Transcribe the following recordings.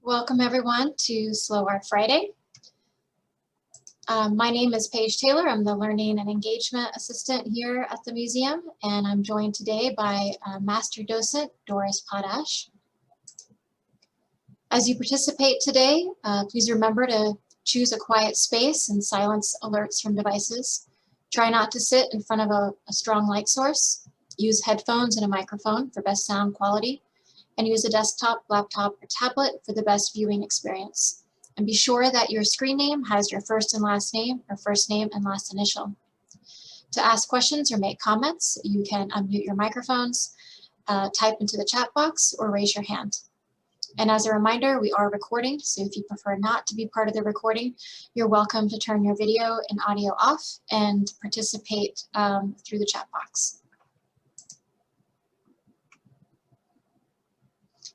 Welcome everyone to Slow Art Friday. My name is Paige Taylor. I'm the Learning and Engagement Assistant here at the museum, and I'm joined today by Master Docent Doris Potash. As you participate today, please remember to choose a quiet space and silence alerts from devices. Try not to sit in front of a strong light source. Use headphones and a microphone for best sound quality, and use a desktop, laptop, or tablet for the best viewing experience. And be sure that your screen name has your first and last name, or first name and last initial. To ask questions or make comments, you can unmute your microphones, type into the chat box, or raise your hand. And as a reminder, we are recording, so if you prefer not to be part of the recording, you're welcome to turn your video and audio off and participate through the chat box.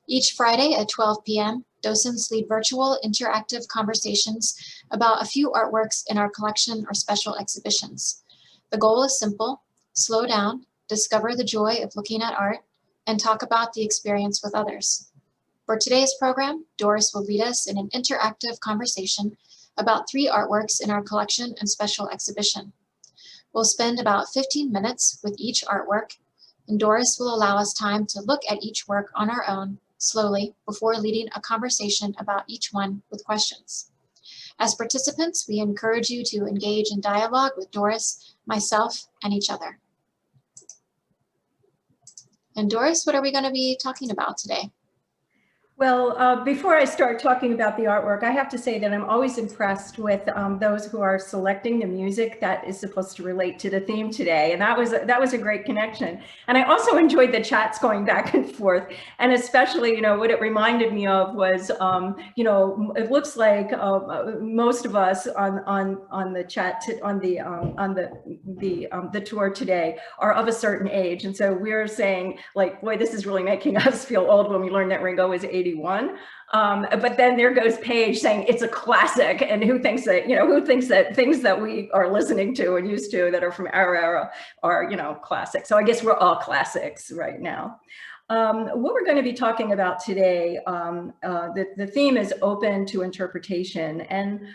Each Friday at 12 p.m., docents lead virtual interactive conversations about a few artworks in our collection or special exhibitions. The goal is simple: slow down, discover the joy of looking at art, and talk about the experience with others. For today's program, Doris will lead us in an interactive conversation about 3 artworks in our collection and special exhibition. We'll spend about 15 minutes with each artwork, and Doris will allow us time to look at each work on our own slowly before leading a conversation about each one with questions. As participants, we encourage you to engage in dialogue with Doris, myself, and each other. And Doris, what are we going to be talking about today? Well, before I start talking about the artwork, I have to say that I'm always impressed with those who are selecting the music that is supposed to relate to the theme today. And that was a great connection. And I also enjoyed the chats going back and forth. And especially, what it reminded me of was, it looks like most of us on the chat, on the tour today are of a certain age. And so we're saying, like, boy, this is really making us feel old when we learned that Ringo was 81. But then there goes Paige saying it's a classic, and who thinks that things that we are listening to and used to that are from our era are, classic. So I guess we're all classics right now. What we're going to be talking about today, the theme is open to interpretation. And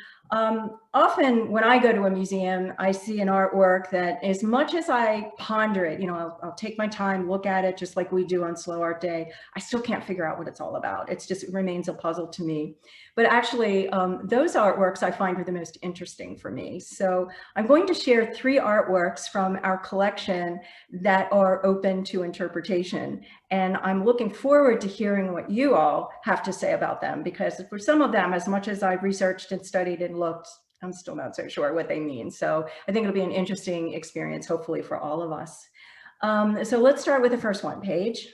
often when I go to a museum, I see an artwork that, as much as I ponder it, I'll take my time, look at it, just like we do on Slow Art Day, I still can't figure out what it's all about. It remains a puzzle to me. But actually, those artworks I find are the most interesting for me. So I'm going to share 3 artworks from our collection that are open to interpretation. And I'm looking forward to hearing what you all have to say about them, because for some of them, as much as I've researched and studied and looked, I'm still not so sure what they mean. So I think it'll be an interesting experience, hopefully, for all of us. So let's start with the first one, Paige.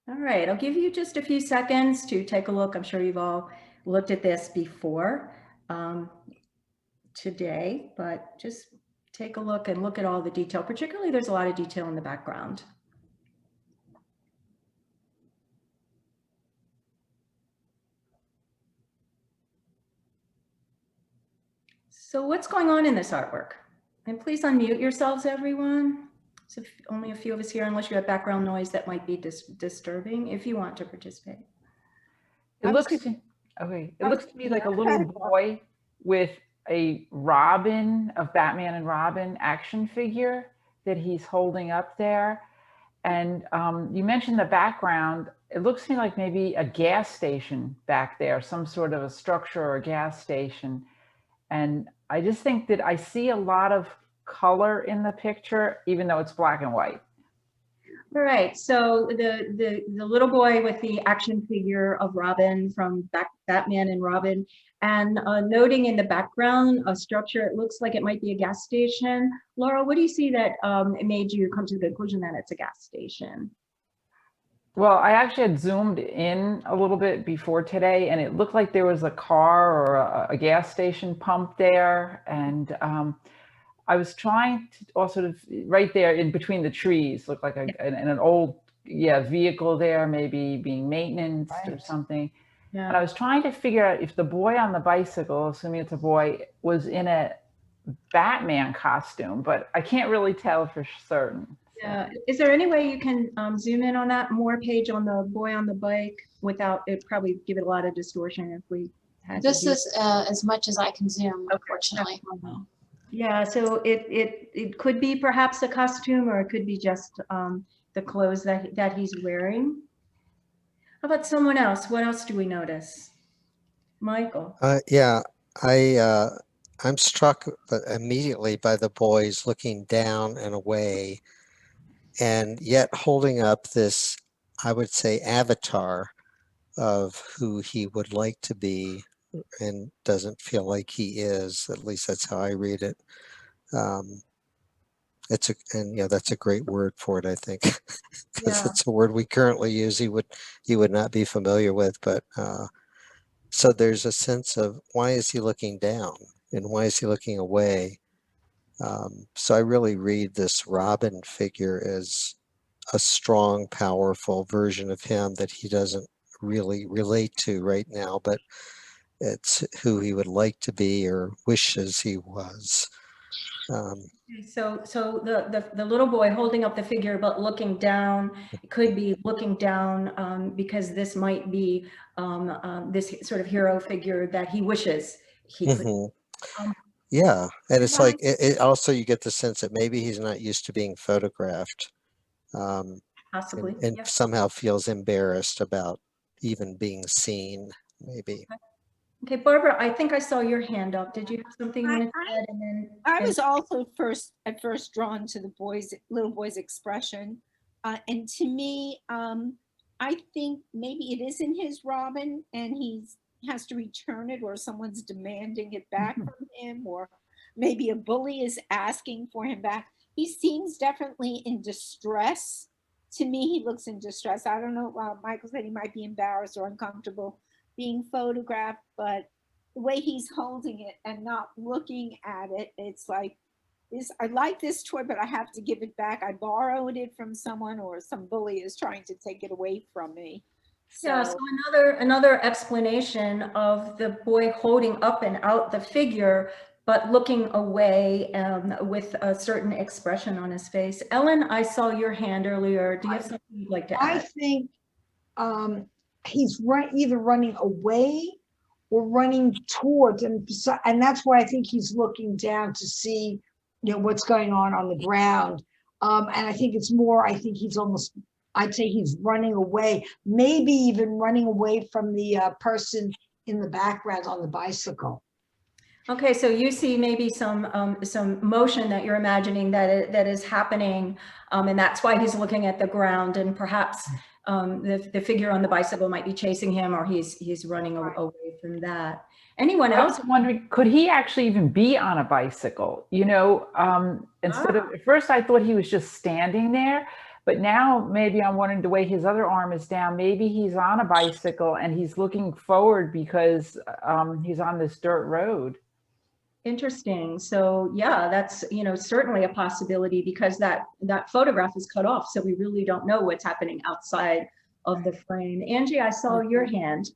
All right, I'll give you just a few seconds to take a look. I'm sure you've all looked at this before today, but just take a look and look at all the detail. Particularly, there's a lot of detail in the background. So what's going on in this artwork? And please unmute yourselves, everyone. So only a few of us here, unless you have background noise that might be disturbing, if you want to participate. It looks to me like a little boy with a Robin, of Batman and Robin action figure that he's holding up there. And you mentioned the background. It looks to me like maybe a gas station back there, some sort of a structure or a gas station. And I just think that I see a lot of color in the picture, even though it's black and white. All right, so the little boy with the action figure of Robin from Batman and Robin, and noting in the background a structure, it looks like it might be a gas station. Laura, what do you see that made you come to the conclusion that it's a gas station? Well, I actually had zoomed in a little bit before today, and it looked like there was a car or a gas station pump there. And I was trying to also, right there in between the trees, looked like an old vehicle there, maybe being maintenance or something. Yeah. And I was trying to figure out if the boy on the bicycle, assuming it's a boy, was in a Batman costume, but I can't really tell for certain. Yeah. Is there any way you can zoom in on that more page on the boy on the bike without it probably give it a lot of distortion if we had This to do is as much as I can zoom, unfortunately. Yeah, so it could be perhaps a costume, or it could be just the clothes that he's wearing. How about someone else? What else do we notice? Michael. Yeah, I'm struck immediately by the boys looking down and away, and yet holding up this, I would say, avatar of who he would like to be and doesn't feel like he is. At least that's how I read it. That's a great word for it, I think, because it's a word we currently use. He would not be familiar with, but so there's a sense of why is he looking down and why is he looking away? So I really read this Robin figure as a strong, powerful version of him that he doesn't really relate to right now, but it's who he would like to be or wishes he was. So the little boy holding up the figure but looking down, could be looking down because this might be this sort of hero figure that he wishes he could. Yeah, and it's like it also, you get the sense that maybe he's not used to being photographed, Possibly, and somehow feels embarrassed about even being seen, maybe. Okay, Barbara, I think I saw your hand up. Did you have something you wanted to add? And then I was also at first drawn to the little boy's expression, and to me, I think maybe it isn't his Robin, and he has to return it, or someone's demanding it back from him, or maybe a bully is asking for him back. He seems definitely in distress. To me, he looks in distress. I don't know. Michael said he might be embarrassed or uncomfortable being photographed, but the way he's holding it and not looking at it, it's like, I like this toy, but I have to give it back. I borrowed it from someone, or some bully is trying to take it away from me. So another explanation of the boy holding up and out the figure, but looking away with a certain expression on his face. Ellen, I saw your hand earlier. Do you have something you'd like to add? I think he's either running away or running towards, and that's why I think he's looking down to see, what's going on the ground. And I think it's more, I think he's almost, I'd say he's running away, maybe even running away from the person in the background on the bicycle. Okay, so you see maybe some motion that you're imagining that is happening, and that's why he's looking at the ground, and perhaps the figure on the bicycle might be chasing him, or he's running away from that. Anyone else? I was wondering, could he actually even be on a bicycle? Instead of, at first I thought he was just standing there, but now maybe I'm wondering, the way his other arm is down, maybe he's on a bicycle and he's looking forward because he's on this dirt road. Interesting. So yeah, that's, certainly a possibility, because that photograph is cut off. So we really don't know what's happening outside of the frame. Angie, I saw your hand.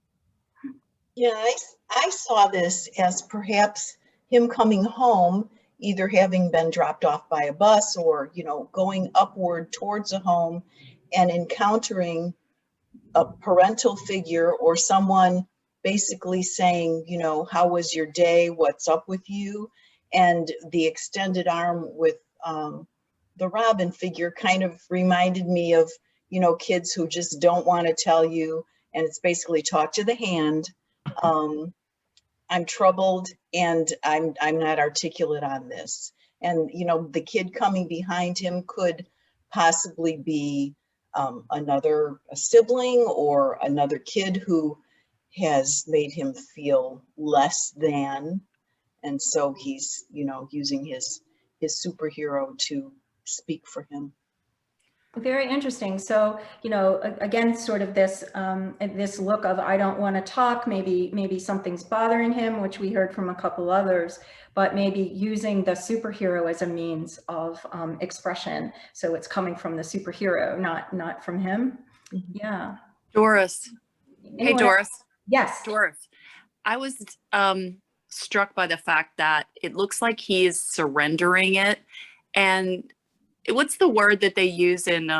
Yeah, I saw this as perhaps him coming home, either having been dropped off by a bus or, going upward towards a home and encountering a parental figure or someone basically saying, how was your day? What's up with you? And the extended arm with the Robin figure kind of reminded me of, kids who just don't want to tell you. And it's basically talk to the hand. I'm troubled and I'm not articulate on this. And, the kid coming behind him could possibly be a sibling or another kid who has made him feel less than. And so he's, using his superhero to speak for him. Very interesting. So, again, sort of this look of, I don't want to talk, maybe something's bothering him, which we heard from a couple others, but maybe using the superhero as a means of expression. So it's coming from the superhero, not from him. Yeah. Doris. Hey, Doris. Yes. Doris. I was struck by the fact that it looks like he is surrendering it. And what's the word that they use in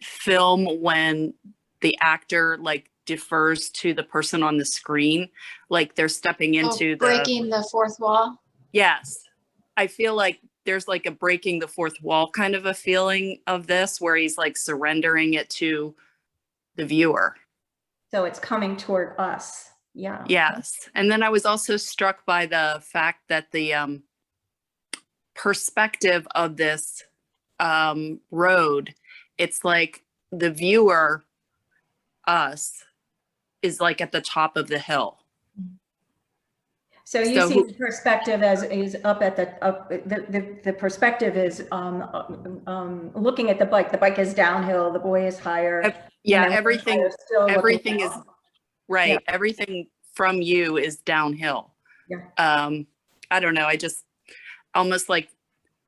film when the actor like defers to the person on the screen, like they're stepping into breaking the fourth wall. Yes. I feel like there's like a breaking the fourth wall kind of a feeling of this, where he's like surrendering it to the viewer. So it's coming toward us. Yeah. Yes. And then I was also struck by the fact that the perspective of this road, it's like the viewer, us, is like at the top of the hill. So you see the perspective as is up at the perspective is looking at the bike. The bike is downhill. The boy is higher. Yeah, everything is right. Yeah. Everything from you is downhill. Yeah. I don't know. I just almost like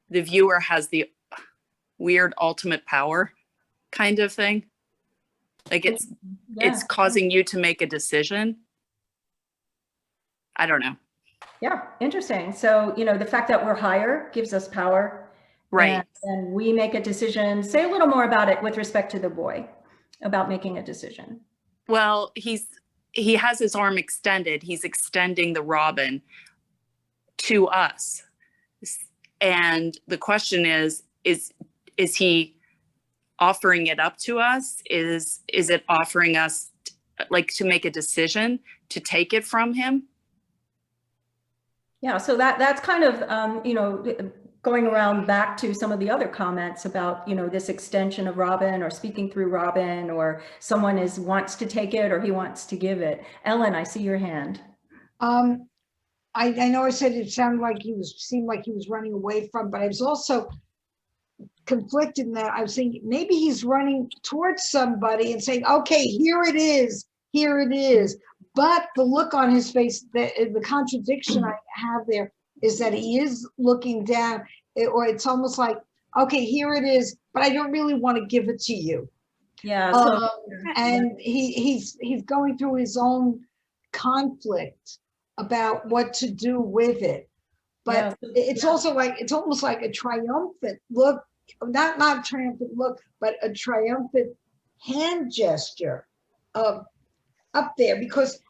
the viewer has the weird ultimate power kind of thing. Like it's causing you to make a decision. I don't know. Yeah, interesting. So, you know, the fact that we're higher gives us power. Right. And we make a decision. Say a little more about it with respect to the boy, about making a decision. Well, he has his arm extended. He's extending the robin to us. And the question is he offering it up to us? Is it offering us like to make a decision to take it from him? Yeah, so that's kind of, you know, going around back to some of the other comments about, you know, this extension of Robin or speaking through Robin, or someone wants to take it or he wants to give it. Ellen, I see your hand. I know I said it seemed like he was running away from, but I was also conflicted in that I was thinking maybe he's running towards somebody and saying, okay, here it is. But the look on his face, the contradiction I have there is that he is looking down, or it's almost like, okay, here it is, but I don't really want to give it to you. Yeah. And he's going through his own conflict about what to do with it. But it's also like, it's almost like a triumphant look, not a triumphant look, but a triumphant hand gesture up there, because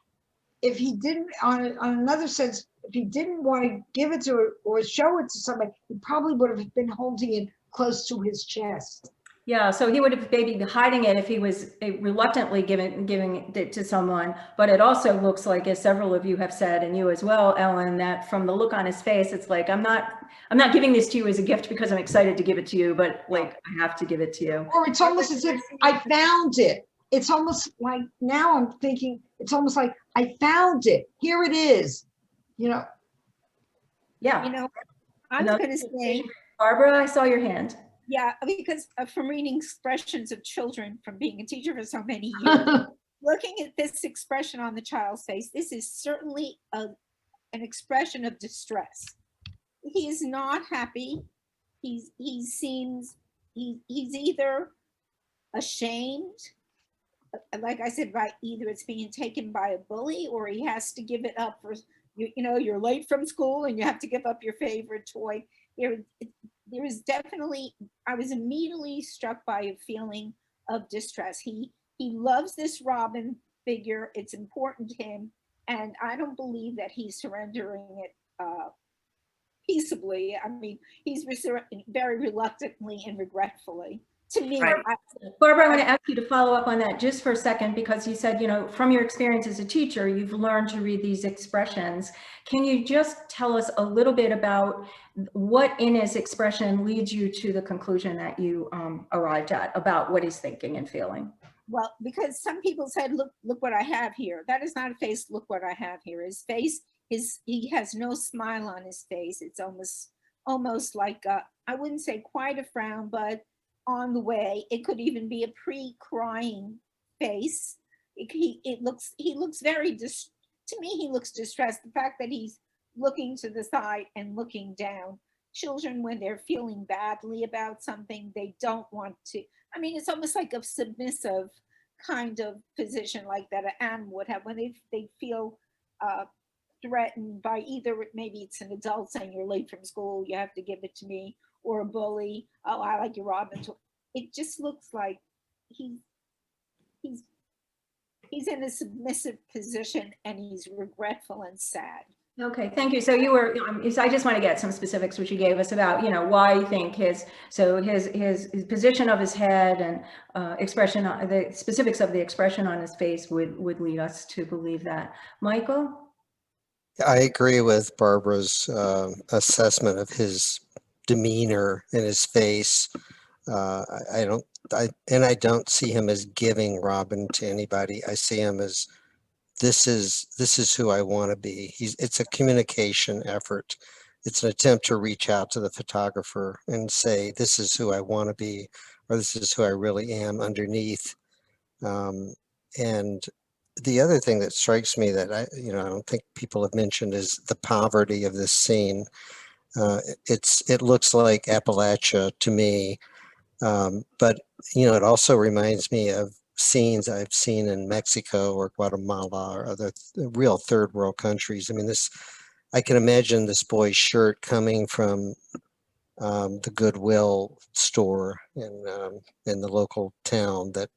if he didn't, on another sense, if he didn't want to give it to her or show it to somebody, he probably would have been holding it close to his chest. Yeah, so he would have maybe hiding it if he was reluctantly giving it to someone. But it also looks like, as several of you have said, and you as well, Ellen, that from the look on his face, it's like, I'm not giving this to you as a gift because I'm excited to give it to you, but like I have to give it to you. Or it's almost as if I found it. It's almost like, now I'm thinking, it's almost like I found it. Here it is, you know. Yeah. You know, I was going to say, Barbara, I saw your hand. Yeah, because from reading expressions of children, from being a teacher for so many years, looking at this expression on the child's face, this is certainly an expression of distress. He is not happy. He's either ashamed, like I said, by either it's being taken by a bully, or he has to give it up for, you know, you're late from school and you have to give up your favorite toy. There is definitely, I was immediately struck by a feeling of distress. He loves this Robin figure. It's important to him. And I don't believe that he's surrendering it peaceably. I mean, he's very reluctantly and regretfully. To me, right. Barbara, I want to ask you to follow up on that just for a second, because you said, you know, from your experience as a teacher, you've learned to read these expressions. Can you just tell us a little bit about what in his expression leads you to the conclusion that you arrived at about what he's thinking and feeling? Well, because some people said, look what I have here. That is not a face, look what I have here. His face, he has no smile on his face. It's almost like, I wouldn't say quite a frown, but on the way. It could even be a pre-crying face. He looks very, to me, he looks distressed. The fact that he's looking to the side and looking down. Children, when they're feeling badly about something, they don't want to, I mean, it's almost like a submissive kind of position like that an animal would have when they feel threatened by either, maybe it's an adult saying you're late from school, you have to give it to me, or a bully, oh, I like your Robin. It just looks like he's in a submissive position and he's regretful and sad. Okay, thank you. So you were, so I just want to get some specifics which you gave us about, why you think his position of his head and expression, the specifics of the expression on his face would lead us to believe that. Michael? I agree with Barbara's assessment of his demeanor in his face. I don't see him as giving Robin to anybody. I see him as this is who I want to be. It's a communication effort. It's an attempt to reach out to the photographer and say, this is who I want to be, or this is who I really am underneath. And the other thing that strikes me that I don't think people have mentioned is the poverty of this scene. It looks like Appalachia to me, but it also reminds me of scenes I've seen in Mexico or Guatemala or other real third world countries. I mean, I can imagine this boy's shirt coming from the Goodwill store in the local town that,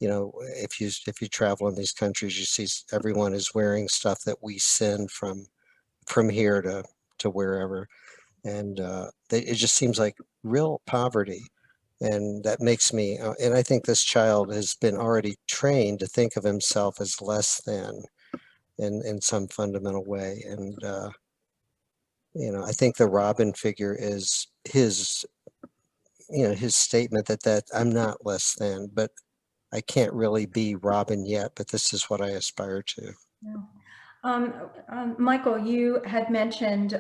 if you travel in these countries, you see everyone is wearing stuff that we send from here to wherever. And it just seems like real poverty. And that makes me, and I think this child has been already trained to think of himself as less than in some fundamental way. And, I think the Robin figure is his statement that I'm not less than, but I can't really be Robin yet, but this is what I aspire to. Yeah. Michael, you had mentioned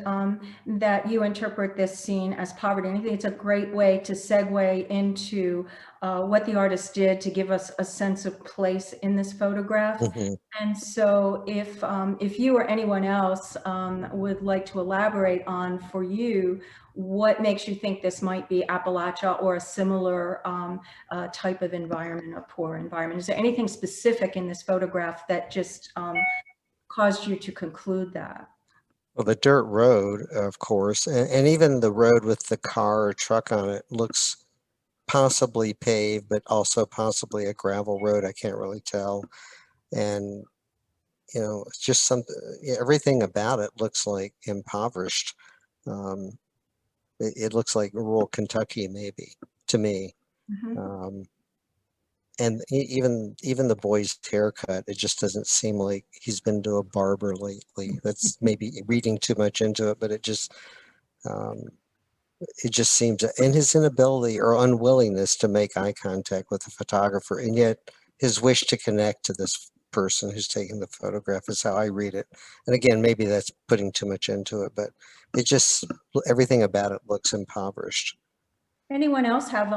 that you interpret this scene as poverty, and I think it's a great way to segue into what the artist did to give us a sense of place in this photograph. Mm-hmm. And so if you or anyone else would like to elaborate on, for you, what makes you think this might be Appalachia or a similar type of environment, a poor environment? Is there anything specific in this photograph that just caused you to conclude that? Well, the dirt road, of course, and even the road with the car or truck on it looks possibly paved, but also possibly a gravel road. I can't really tell. And, it's just everything about it looks like impoverished. It looks like rural Kentucky, maybe, to me. Mm-hmm. And even the boy's haircut, it just doesn't seem like he's been to a barber lately. That's maybe reading too much into it, but it just seems, and his inability or unwillingness to make eye contact with the photographer, and yet his wish to connect to this person who's taking the photograph is how I read it. And again, maybe that's putting too much into it, but everything about it looks impoverished. Anyone else have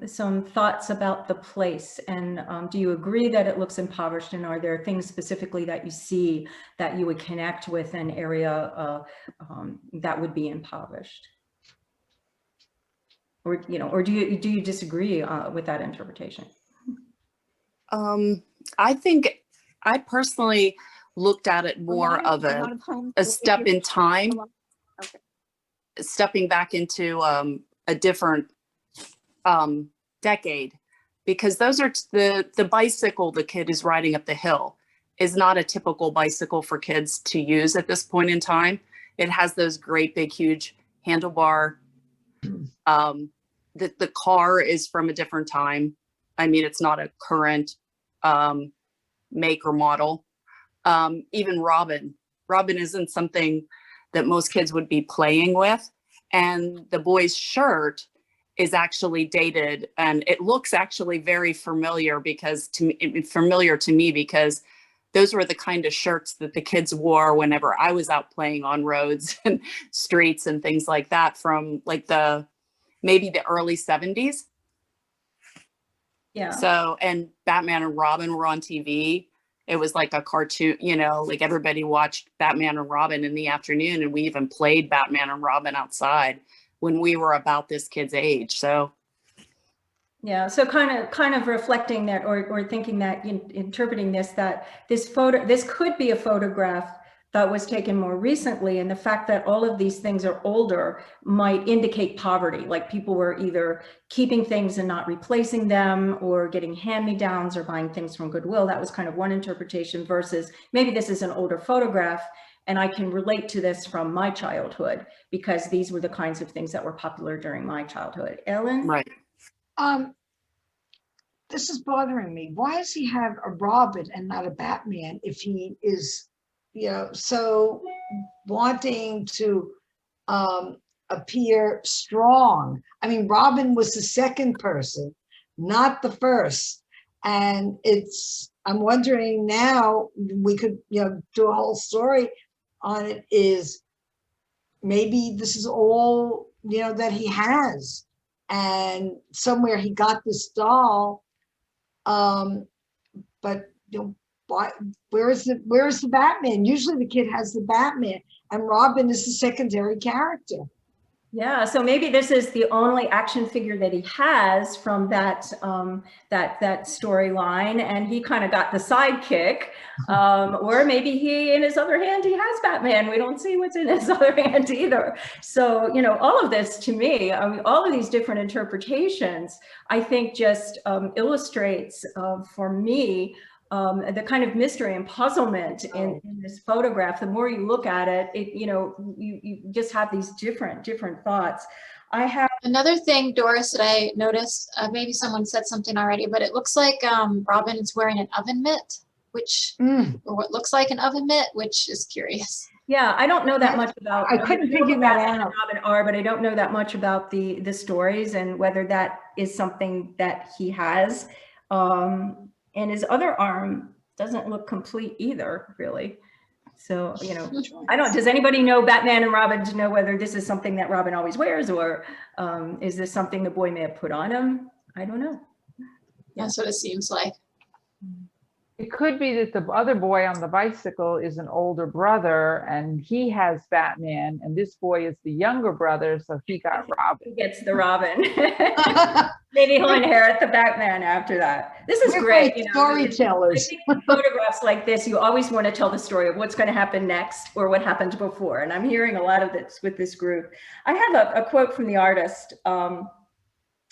some thoughts about the place? And do you agree that it looks impoverished? And are there things specifically that you see that you would connect with an area that would be impoverished? Or do you disagree with that interpretation? I think I personally looked at it more of a step in time, stepping back into a different decade, because those are the bicycle the kid is riding up the hill is not a typical bicycle for kids to use at this point in time. It has those great big huge handlebar. The car is from a different time. I mean, it's not a current make or model. Even Robin isn't something that most kids would be playing with. And the boy's shirt is actually dated, and it looks actually very familiar familiar to me because those were the kind of shirts that the kids wore whenever I was out playing on roads and streets and things like that, from like maybe the early 70s. Yeah. So, and Batman and Robin were on TV. It was like a cartoon, like everybody watched Batman and Robin in the afternoon, and we even played Batman and Robin outside when we were about this kid's age. So yeah, so kind of reflecting that, or thinking that, interpreting this, that this could be a photograph that was taken more recently. And the fact that all of these things are older might indicate poverty, like people were either keeping things and not replacing them, or getting hand-me-downs or buying things from Goodwill. That was kind of one interpretation, versus maybe this is an older photograph and I can relate to this from my childhood because these were the kinds of things that were popular during my childhood. Ellen? Right. This is bothering me. Why does he have a Robin and not a Batman if he is, so wanting to appear strong? I mean, Robin was the second person, not the first. And I'm wondering now, we could, do a whole story on it, is maybe this is all, that he has. And somewhere he got this doll, but why? Where is the Batman? Usually the kid has the Batman, and Robin is the secondary character. Yeah, so maybe this is the only action figure that he has from that that storyline, and he kind of got the sidekick. Or maybe in his other hand, he has Batman. We don't see what's in his other hand either. So, all of this to me, I mean, all of these different interpretations, I think just illustrates for me the kind of mystery and puzzlement in this photograph. The more you look at it, you just have these different thoughts. I have another thing, Doris, that I noticed, maybe someone said something already, but it looks like Robin is wearing an oven mitt, which, or what looks like an oven mitt, which is curious. Yeah, I don't know that much about. I couldn't figure that out. Robin are, but I don't know that much about the stories and whether that is something that he has. And his other arm doesn't look complete either, really. So, does anybody know Batman and Robin to know whether this is something that Robin always wears, or is this something the boy may have put on him? I don't know. That's what it seems like. It could be that the other boy on the bicycle is an older brother and he has Batman, and this boy is the younger brother, so he got Robin. He gets the Robin. Maybe he'll inherit the Batman after that. This is great. Storytellers. I think photographs like this, you always want to tell the story of what's going to happen next or what happened before. And I'm hearing a lot of this with this group. I have a quote from the artist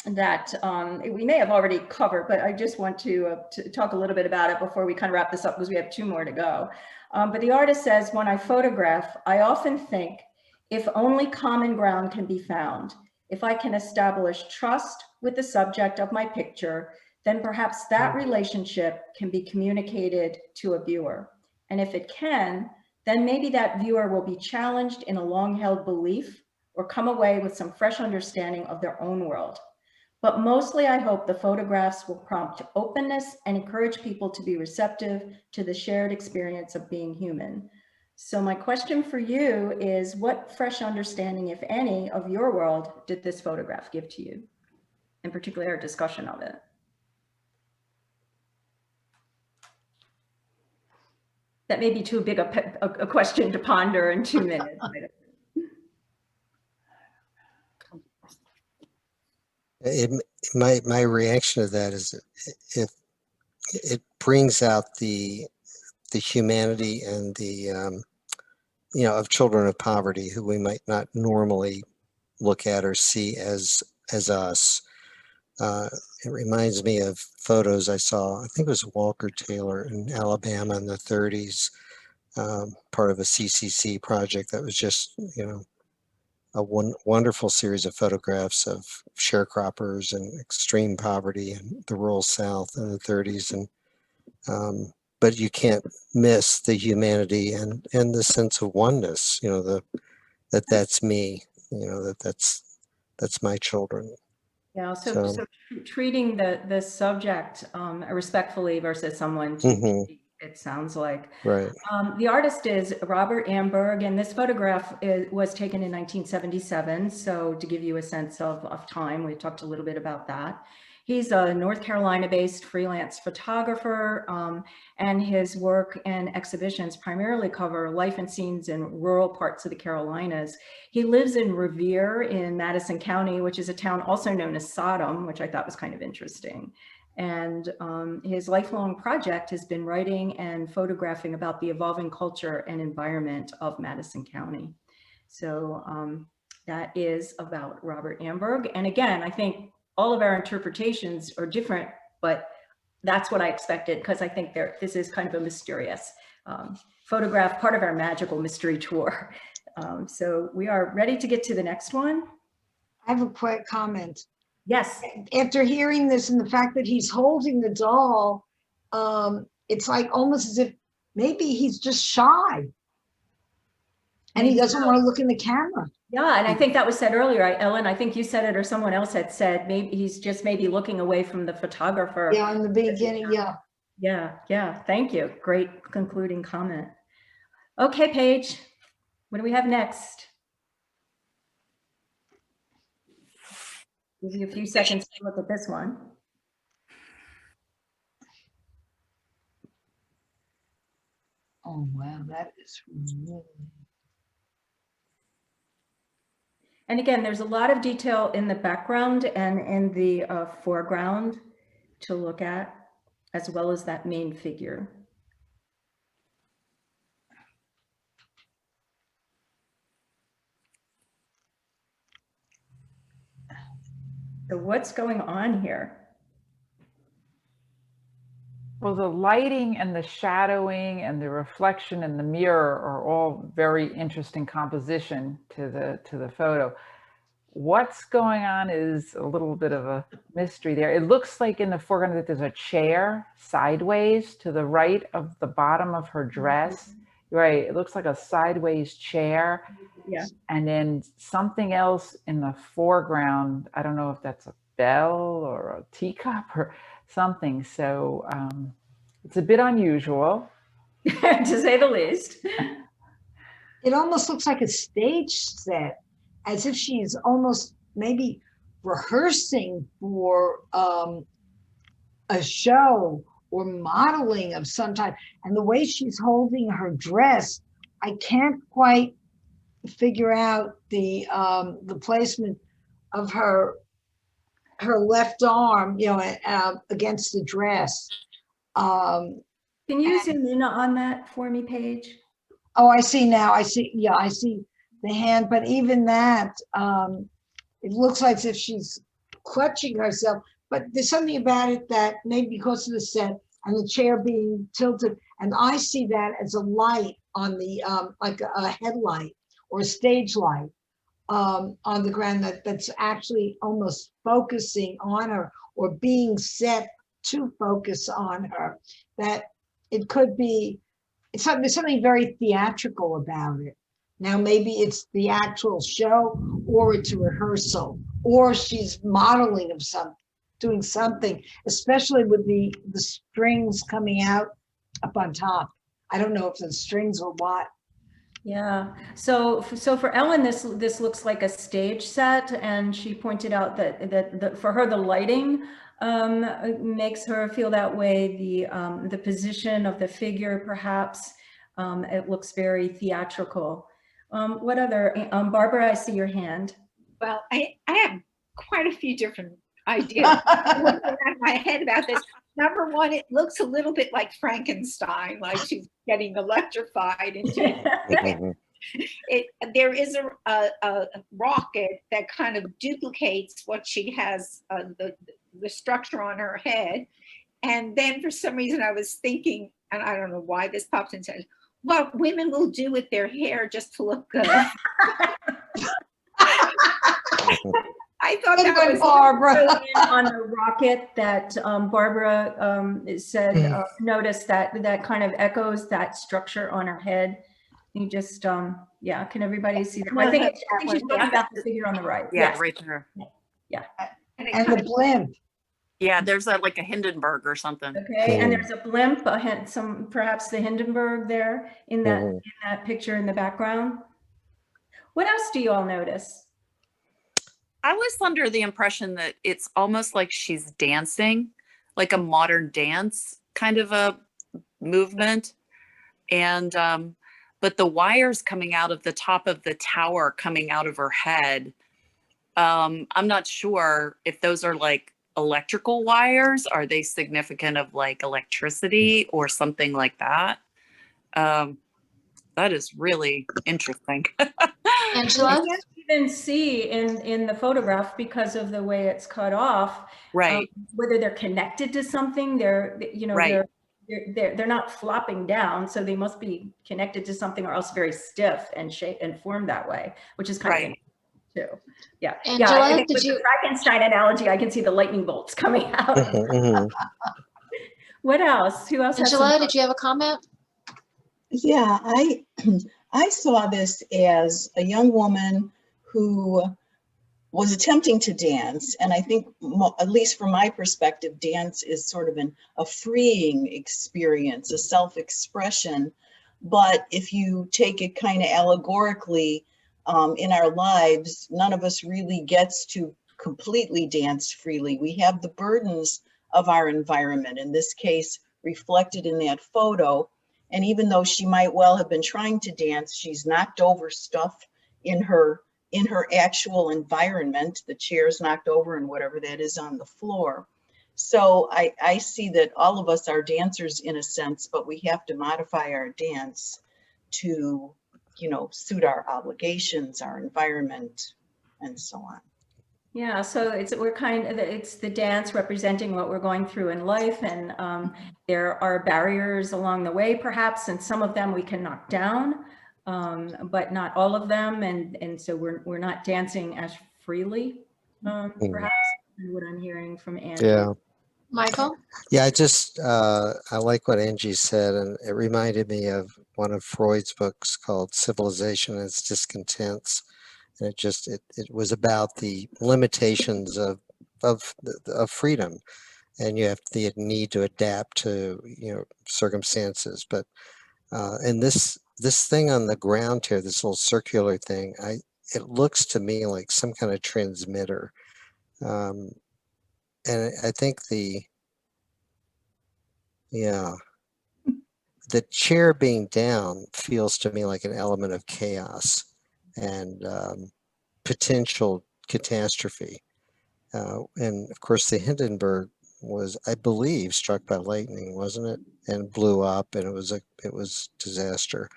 that we may have already covered, but I just want to talk a little bit about it before we kind of wrap this up, because we have 2 more to go. But the artist says, "When I photograph, I often think, if only common ground can be found, if I can establish trust with the subject of my picture, then perhaps that relationship can be communicated to a viewer. And if it can, then maybe that viewer will be challenged in a long-held belief or come away with some fresh understanding of their own world. But mostly I hope the photographs will prompt openness and encourage people to be receptive to the shared experience of being human." So my question for you is, what fresh understanding, if any, of your world did this photograph give to you? In particular, our discussion of it. That may be too big a question to ponder in 2 minutes. My reaction to that is, if it brings out the humanity and the of children of poverty who we might not normally look at or see as us. It reminds me of photos I saw, I think it was Walker Taylor in Alabama in the 30s, part of a CCC project that was just, a wonderful series of photographs of sharecroppers and extreme poverty in the rural South in the 30s. And but you can't miss the humanity and the sense of oneness, that's me, that's my children. Yeah, so treating the subject respectfully versus someone it sounds like. Right. The artist is Robert Amberg, and this photograph was taken in 1977. So to give you a sense of time, we talked a little bit about that. He's a North Carolina-based freelance photographer, and his work and exhibitions primarily cover life and scenes in rural parts of the Carolinas. He lives in Revere in Madison County, which is a town also known as Sodom, which I thought was kind of interesting. And his lifelong project has been writing and photographing about the evolving culture and environment of Madison County. So that is about Robert Amberg. And again, I think all of our interpretations are different, but that's what I expected, because I think this is kind of a mysterious photograph, part of our magical mystery tour. So we are ready to get to the next one. I have a quick comment. Yes. After hearing this and the fact that he's holding the doll, it's like almost as if maybe he's just shy and he doesn't want to look in the camera. Yeah, and I think that was said earlier, Ellen, I think you said it or someone else had said, maybe he's just maybe looking away from the photographer. Yeah, in the beginning, yeah. Yeah, thank you. Great concluding comment. Okay, Paige, what do we have next? Give you a few seconds to look at this one. Oh, wow, that is really... And again, there's a lot of detail in the background and in the foreground to look at, as well as that main figure. So what's going on here? Well, the lighting and the shadowing and the reflection in the mirror are all very interesting composition to the photo. What's going on is a little bit of a mystery there. It looks like in the foreground that there's a chair sideways to the right of the bottom of her dress. Right, it looks like a sideways chair. Yeah. And then something else in the foreground. I don't know if that's a bell or a teacup or something. So it's a bit unusual. To say the least. It almost looks like a stage set, as if she's almost maybe rehearsing for a show or modeling of some type. And the way she's holding her dress, I can't quite figure out the placement of her left arm, you know, against the dress. Can you zoom in on that for me, Paige? Oh, I see now. I see. Yeah, I see the hand. But even that, it looks like as if she's clutching herself. But there's something about it that maybe because of the set and the chair being tilted, and I see that as a light on the like a headlight or a stage light on the ground that's actually almost focusing on her or being set to focus on her. That it could be, there's something very theatrical about it. Now maybe it's the actual show, or it's a rehearsal, or she's modeling of something, doing something, especially with the strings coming out up on top. I don't know if the strings or what. Yeah. So for Ellen, this looks like a stage set, and she pointed out that for her the lighting makes her feel that way. The position of the figure, perhaps, it looks very theatrical. What other, Barbara? I see your hand. Well, I have quite a few different ideas in my head about this. Number one, it looks a little bit like Frankenstein, like she's getting electrified into it. There is a rocket that kind of duplicates what she has, the structure on her head. And then for some reason I was thinking, and I don't know why this popped into it, what women will do with their hair just to look good. I thought that was Barbara on the rocket that Barbara said. Notice that kind of echoes that structure on her head. You just yeah, can everybody see that? I think she's talking about the figure on the right. Yeah, yes. right there. Yeah. and the blimp. Yeah, there's like a Hindenburg or something. Okay, and there's a blimp, perhaps the Hindenburg there in that picture in the background. What else do you all notice? I was under the impression that it's almost like she's dancing, like a modern dance kind of a movement. And, but the wires coming out of the top of the tower coming out of her head, I'm not sure if those are like electrical wires? Are they significant of like electricity or something like that? That is really interesting. I Angela? can't even see in the photograph because of the way it's cut off, Right. whether they're connected to something. They're, you know, Right. they're not flopping down, so they must be connected to something, or else very stiff and shaped and formed that way, which is kind of Right. interesting too. Yeah. Angela, I think did with you? the Frankenstein analogy, I can see the lightning bolts coming out. Mhm. What else? Who else has some? Angela, did you have a comment? Yeah, I saw this as a young woman who was attempting to dance. And I think, at least from my perspective, dance is sort of a freeing experience, a self-expression. But if you take it kind of allegorically, in our lives, none of us really gets to completely dance freely. We have the burdens of our environment, in this case, reflected in that photo. And even though she might well have been trying to dance, she's knocked over stuff in her actual environment. The chair's knocked over and whatever that is on the floor. So I see that all of us are dancers in a sense, but we have to modify our dance to, you know, suit our obligations, our environment, and so on. Yeah, so it's the dance representing what we're going through in life, and there are barriers along the way, perhaps, and some of them we can knock down, but not all of them, and so we're not dancing as freely, perhaps, is what I'm hearing from Andrew. Yeah. Michael? Yeah, I like what Angie said, and it reminded me of one of Freud's books called Civilization and Its Discontents. And it was about the limitations of freedom, and you have the need to adapt to, you know, circumstances. But and this thing on the ground here, this little circular thing, it looks to me like some kind of transmitter, and I think the chair being down feels to me like an element of chaos and potential catastrophe. And of course, the Hindenburg was, I believe, struck by lightning, wasn't it? And blew up, and it was disaster.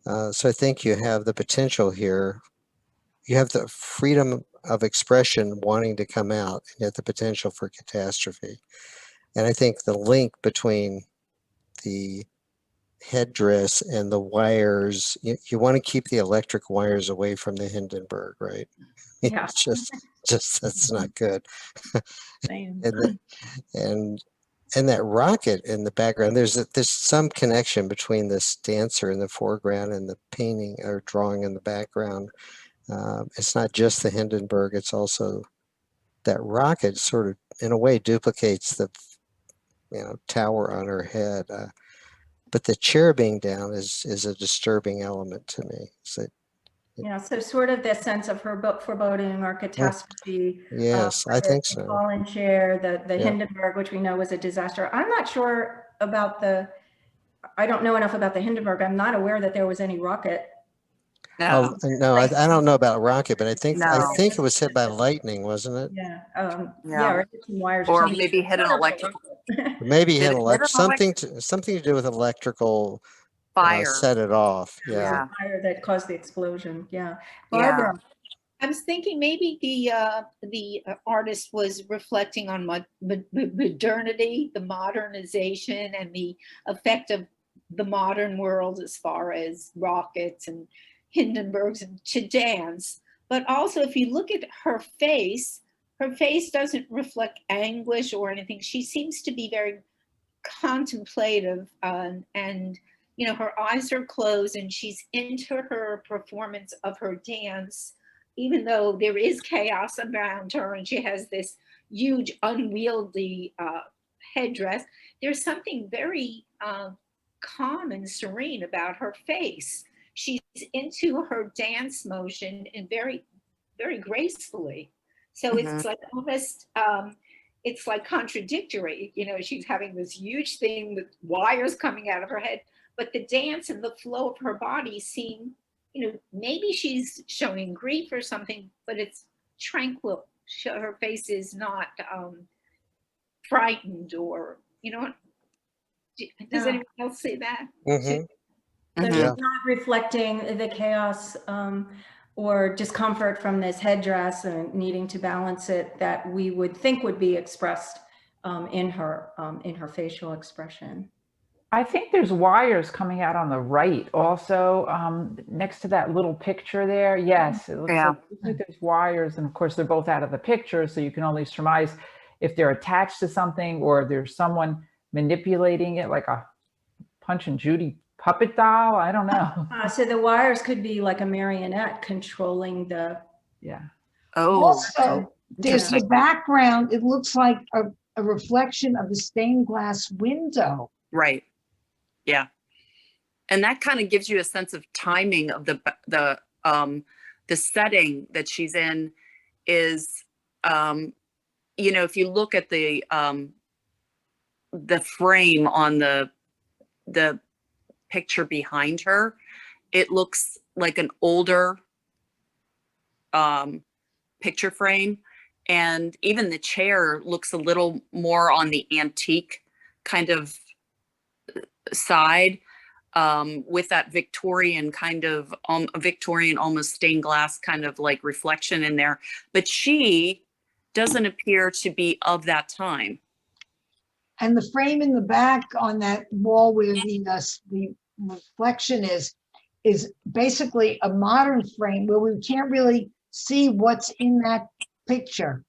So I think you have the potential here. You have the freedom of expression wanting to come out, and yet the potential for catastrophe. And I think the link between the headdress and the wires, you want to keep the electric wires away from the Hindenburg, right? Yeah. It's just that's not good. And that rocket in the background, there's some connection between this dancer in the foreground and the painting or drawing in the background. It's not just the Hindenburg, it's also that rocket sort of, in a way, duplicates the, you know, tower on her head. But the chair being down is a disturbing element to me. So, yeah, so sort of this sense of foreboding or catastrophe. Yes, I think so. The fallen chair, the Hindenburg, which we know was a disaster. I'm not sure about I don't know enough about the Hindenburg. I'm not aware that there was any rocket. No. Oh, no, I don't know about rocket, but I think it was hit by lightning, wasn't it? Yeah. Yeah. Or hit some wires Or something. maybe hit an electrical Maybe Did hit it hit an something to do with electrical fire. set it off. Yeah. Fire that caused the explosion. Yeah. Yeah. Barbara. I was thinking maybe the artist was reflecting on modernity, the modernization, and the effect of the modern world as far as rockets and Hindenburgs to dance. But also, if you look at her face doesn't reflect anguish or anything. She seems to be very contemplative, and you know, her eyes are closed, and she's into her performance of her dance, even though there is chaos around her and she has this huge unwieldy headdress. There's something very calm and serene about her face. She's into her dance motion and very, very gracefully. So it's like almost, it's like contradictory. You know, she's having this huge thing with wires coming out of her head, but the dance and the flow of her body seem, you know, maybe she's showing grief or something, but it's tranquil. Her face is not frightened or, does No. anyone else say that? Mhm. So Mhm. Yeah. it's not reflecting the chaos or discomfort from this headdress and needing to balance it that we would think would be expressed in her facial expression. I think there's wires coming out on the right also, next to that little picture there. Yes, it looks like there's wires, and of course they're both out of the picture, so you can only surmise if they're attached to something or there's someone manipulating it like a Punch and Judy puppet doll. I don't know. So the wires could be like a marionette controlling the. Yeah. Oh, Also, there's the interesting. background. It looks like a reflection of the stained glass window. Right. Yeah. And that kind of gives you a sense of timing of the setting that she's in is, if you look at the frame on the picture behind her, it looks like an older picture frame. And even the chair looks a little more on the antique kind of side, with that Victorian kind of Victorian almost stained glass kind of like reflection in there. But she doesn't appear to be of that time. And the frame in the back on that wall where the reflection is basically a modern frame where we can't really see what's in that picture.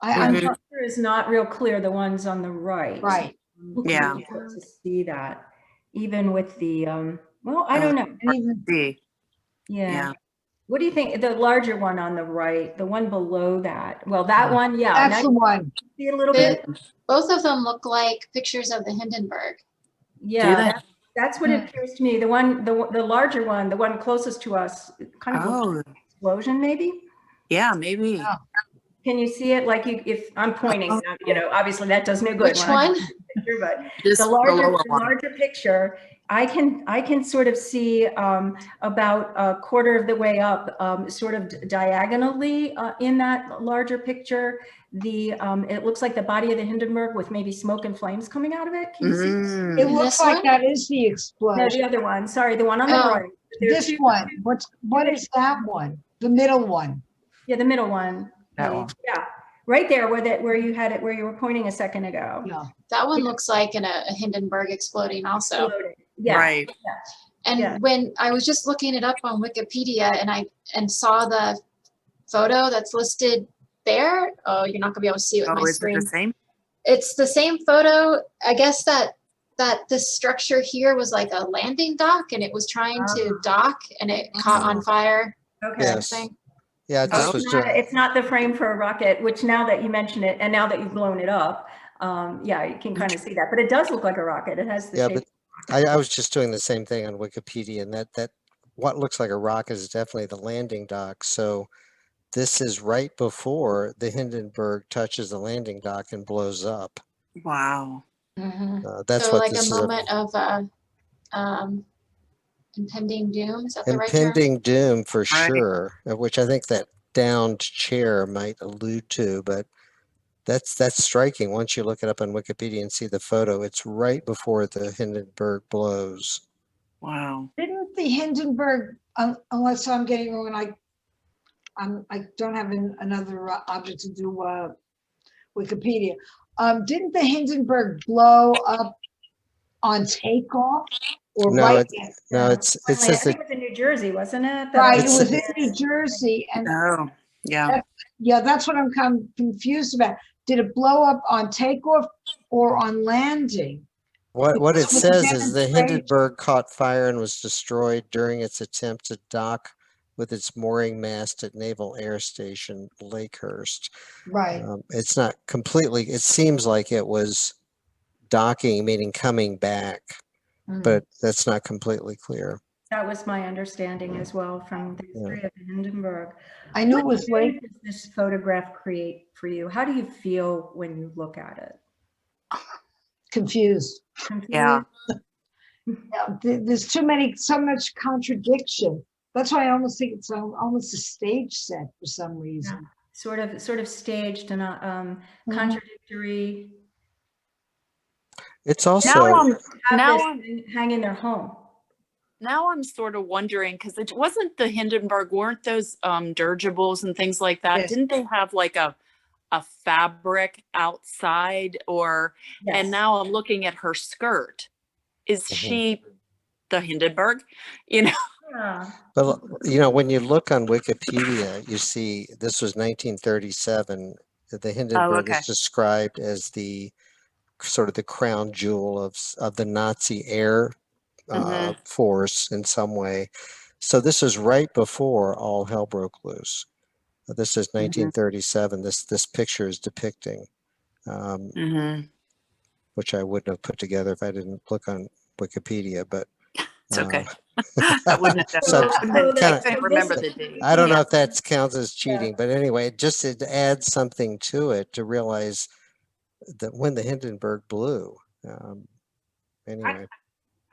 I'm The picture is not real clear, the ones on the right. right. Yeah. To see that, even with the, well, I don't know. See. Yeah. What do you think? The larger one on the right, the one below that. Well, that one, yeah. That's the one. See a little bit. Both of them look like pictures of the Hindenburg. Yeah, that's what it appears to me. The one, the larger one, the one closest to us, kind of looks like an explosion, maybe. Yeah, maybe. Yeah. Can you see it? Like if I'm pointing, obviously that does no good. Which one? Picture, but Just the larger picture, I can sort of see about a quarter of the way up, sort of diagonally in that larger picture. It looks like the body of the Hindenburg with maybe smoke and flames coming out of it. Can you see? It looks like that is the explosion. No, the other one. Sorry, the one on the right. This one. What is that one? The middle one. Yeah, the middle one. That one. Yeah, right there where you had it, where you were pointing a second ago. Yeah. That one looks like a Hindenburg exploding also. Yeah. Right. And when I was just looking it up on Wikipedia and saw the photo that's listed there, oh, you're not gonna be able to see it with my screen. Is it the same? It's the same photo. I guess that this structure here was like a landing dock and it was trying to dock and it caught on fire. Okay. Yes. Thing. Yeah, this was just, It's not the frame for a rocket, which now that you mention it and now that you've blown it up, you can kind of see that. But it does look like a rocket. It has the shape. But I was just doing the same thing on Wikipedia, and that what looks like a rocket is definitely the landing dock. So this is right before the Hindenburg touches the landing dock and blows up. Wow. That's so what like this a is. moment of impending doom. Is that the right Impending doom for sure, which I think that downed chair might allude to, but that's striking. Once you look it up on Wikipedia and see the photo, it's right before the Hindenburg blows. Wow. Didn't the Hindenburg, unless I'm getting wrong, I don't have another object to do Wikipedia. Didn't the Hindenburg blow up on takeoff? Or No, right it says it was in New Jersey, wasn't it? Right, it was in New Jersey, and that's what I'm kind of confused about. Did it blow up on takeoff or on landing? What it says is the Hindenburg caught fire and was destroyed during its attempt to dock with its mooring mast at Naval Air Station Lakehurst. Right. It's not completely. It seems like it was docking, meaning coming back. But that's not completely clear. That was my understanding as well from the history of the Hindenburg. I knew it was late. What does this photograph create for you? How do you feel when you look at it? Confused. Yeah. There's so much contradiction. That's why I almost think it's almost a stage set for some reason. Yeah. Sort of staged and contradictory. It's Now also, I'm have now this I'm hang in their home. now I'm sort of wondering because it wasn't the Hindenburg, weren't those dirigibles and things like that? Yes. Didn't they have like a fabric outside or Yes. and now I'm looking at her skirt. Is Mhm. she the Hindenburg? You know? Yeah. well, you know, when you look on Wikipedia, you see this was 1937. The Hindenburg okay. is described as the sort of the crown jewel of the Nazi air Mhm. force in some way. So this is right before all hell broke loose. This is 1937. This picture is depicting, Mhm. which I wouldn't have put together if I didn't look on Wikipedia. But It's okay. I wouldn't have so done So that. I kinda- couldn't remember the date. I don't know Yeah. if that counts as cheating, but anyway, it adds something to it to realize that when the Hindenburg blew. Anyway,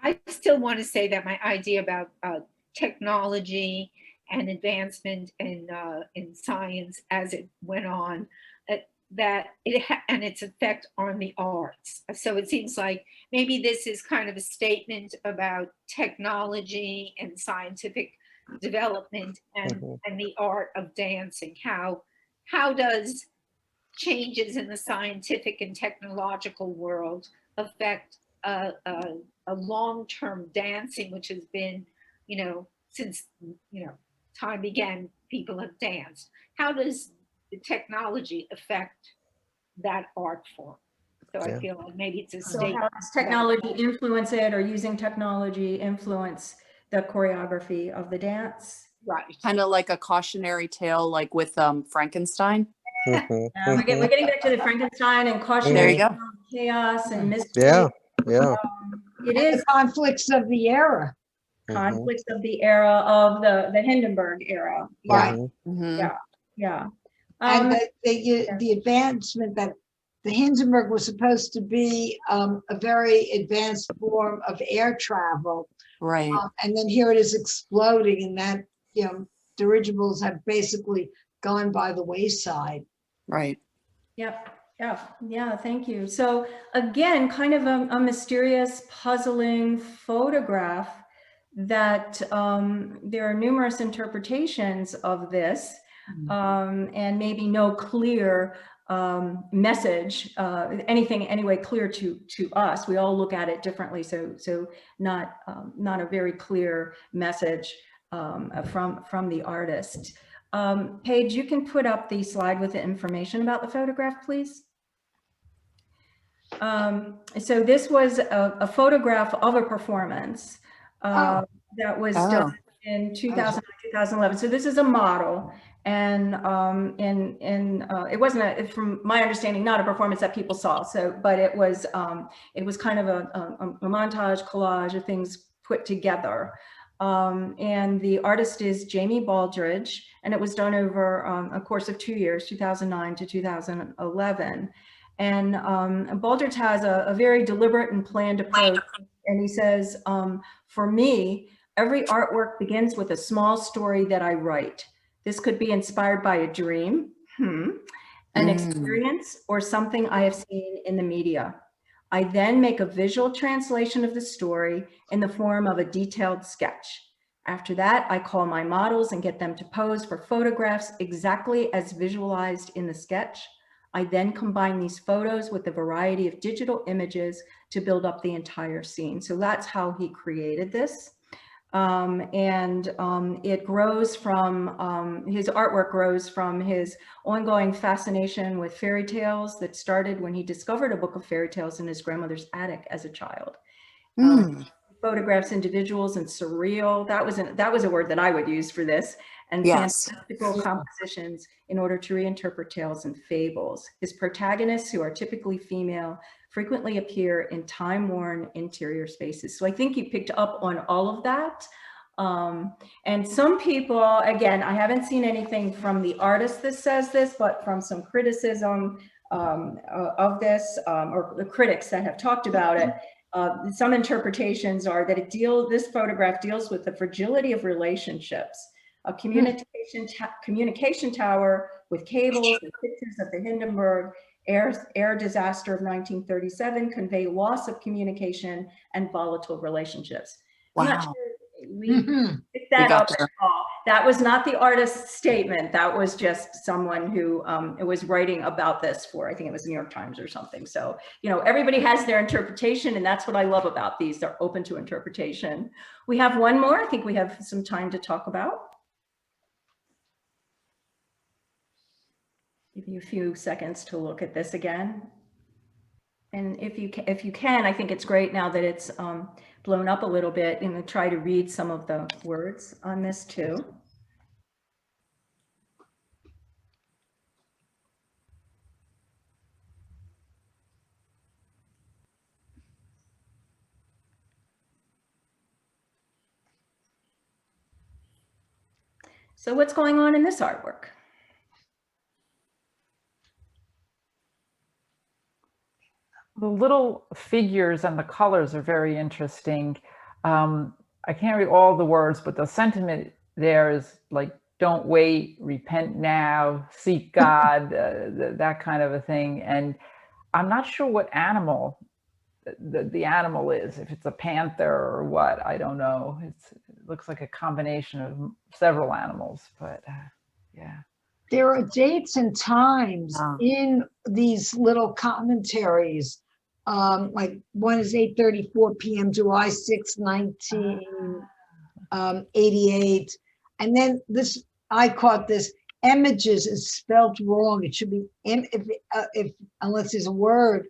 I still want to say that my idea about technology and advancement in science as it went on, and its effect on the arts. So it seems like maybe this is kind of a statement about technology and scientific development and the art of dancing. How does changes in the scientific and technological world affect a long-term dancing, which has been, since, time began, people have danced. How does the technology affect that art form? So I Yeah. feel like maybe it's a So statement. how does technology influence it, or using technology influence the choreography of the dance? Right. Kind of like a cautionary tale, like with Frankenstein. mhm, We're mhm. getting back to the Frankenstein and There cautionary you go. chaos and mystery. Yeah, yeah. It And is the conflicts of the era. Mhm, conflicts of the era of the Hindenburg era. Right. mhm. Mhm. Yeah, yeah. And the advancement that the Hindenburg was supposed to be a very advanced form of air travel. Right. And then here it is exploding, and that, dirigibles have basically gone by the wayside. Right. Yep. Yeah, thank you. So again, kind of a mysterious, puzzling photograph that there are numerous interpretations of this, and maybe no clear message, anything anyway clear to us. We all look at it differently, so not a very clear message from the artist. Paige, you can put up the slide with the information about the photograph, please. So this was a photograph of a performance that was done in 2011. So this is a model, and it wasn't, from my understanding, not a performance that people saw. So, but it was kind of a montage, collage of things put together. And the artist is Jamie Baldridge, and it was done over a course of 2 years, 2009 to 2011. And Baldridge has a very deliberate and planned approach. And he says, for me, every artwork begins with a small story that I write. This could be inspired by a dream, an experience, or something I have seen in the media. I then make a visual translation of the story in the form of a detailed sketch. After that, I call my models and get them to pose for photographs exactly as visualized in the sketch. I then combine these photos with a variety of digital images to build up the entire scene. So that's how he created this. It grows from, his artwork grows from his ongoing fascination with fairy tales that started when he discovered a book of fairy tales in his grandmother's attic as a child. Photographs individuals and surreal, that was a word that I would use for this, and fantastical compositions in order to reinterpret tales and fables. His protagonists, who are typically female, frequently appear in time-worn interior spaces. So I think you picked up on all of that. And some people, again, I haven't seen anything from the artist that says this, but from some criticism of this, or the critics that have talked about it, some interpretations are that this photograph deals with the fragility of relationships. A communication tower with cables and pictures of the Hindenburg air disaster of 1937 convey loss of communication and volatile relationships. I'm not Wow. sure we picked that got up at there. all. That was not the artist's statement. That was just someone who was writing about this for, I think it was New York Times or something. So, you know, everybody has their interpretation, and that's what I love about these. They're open to interpretation. We have one more. I think we have some time to talk about. Give you a few seconds to look at this again. And if you can, I think it's great now that it's blown up a little bit, and try to read some of the words on this too. So what's going on in this artwork? The little figures and the colors are very interesting. I can't read all the words, but the sentiment there is like, don't wait, repent now, seek God, that kind of a thing. And I'm not sure what animal the animal is, if it's a panther or what, I don't know. It looks like a combination of several animals, but yeah. There are dates and times in these little commentaries. Like one is 8:34 p.m. July 6, 1988. And then this, I caught this, images is spelled wrong. It should be, if unless there's a word,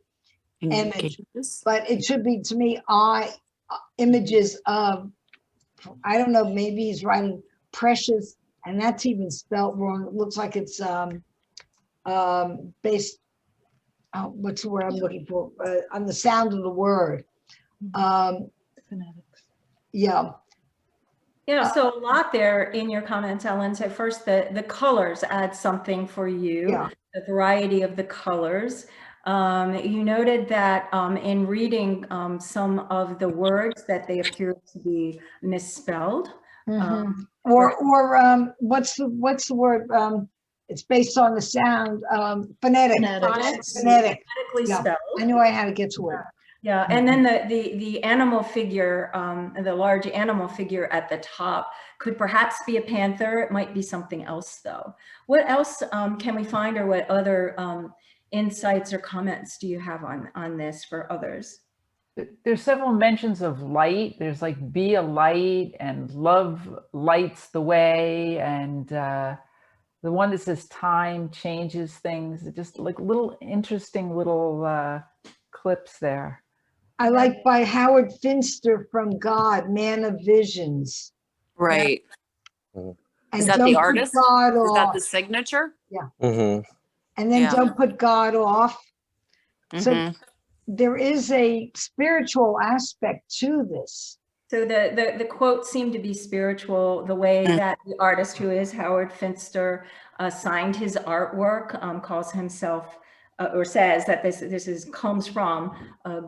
image, but it should be, to me, images of, I don't know, maybe he's writing precious, and that's even spelled wrong. It looks like it's based, what's the word I'm looking for? On the sound of the word. Phonetics. Yeah. Yeah, so a lot there in your comments, Ellen. So first, the colors add something for you, Yeah. the variety of the colors. You noted that in reading some of the words that they appear to be misspelled. Or what's the word? It's based on the sound, phonetic. Phonetically Yeah. spelled. I knew I had to get to it. Yeah, and then the animal figure, the large animal figure at the top could perhaps be a panther. It might be something else though. What else can we find, or what other insights or comments do you have on this for others? There's several mentions of light. There's like, be a light, and love lights the way, and the one that says time changes things. Just like little interesting little clips there. I like by Howard Finster from God, Man of Visions. Right. And Is that don't the put artist? God Is that off. the signature? Yeah. Mhm. And then Yeah. don't put God off. So Mhm. there is a spiritual aspect to this. So the quotes seem to be spiritual, the way that the artist, who is Howard Finster, signed his artwork, calls himself, or says that this comes from